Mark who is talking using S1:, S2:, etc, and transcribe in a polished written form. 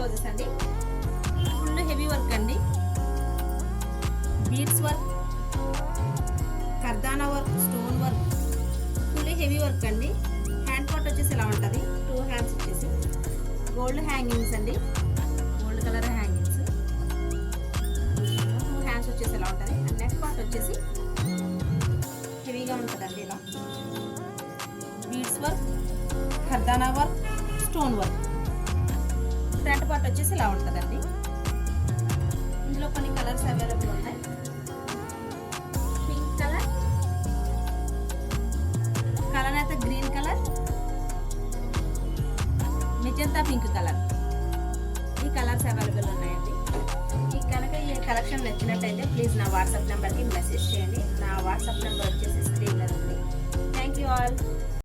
S1: Blouses అండి. Full heavy work అండి, beads work, కర్దానా work, stone work, full heavy work అండి. హ్యాండ్ పార్ట్ వచ్చేసి ఇలా ఉంటుంది, 2 హ్యాండ్స్ వచ్చేసి గోల్డ్ హ్యాంగింగ్స్ అండి, గోల్డ్ కలర్ హ్యాంగింగ్స్, 2 హ్యాండ్స్ వచ్చేసి ఇలా ఉంటుంది. అండ్ నెక్ పార్ట్ వచ్చేసి హెవీగా ఉంటుందండి. ఇలా బీడ్స్ వర్క్, కర్దానా work, stone work. Front part వచ్చేసి ఇలా ఉంటుందండి. ఇందులో కొన్ని కలర్స్ అవైలబుల్ ఉన్నాయి. పింక్ కలర్, కలనేత green colour, magenta pink colour, ఈ కలర్స్ అవైలబుల్ ఉన్నాయండి. మీకు కనుక ఈ కలెక్షన్ నచ్చినట్టయితే ప్లీజ్ నా వాట్సాప్ నెంబర్కి మెసేజ్ చేయండి. నా వాట్సాప్ నెంబర్ వచ్చేసి స్క్రీన్లో ఉంది. Thank you all.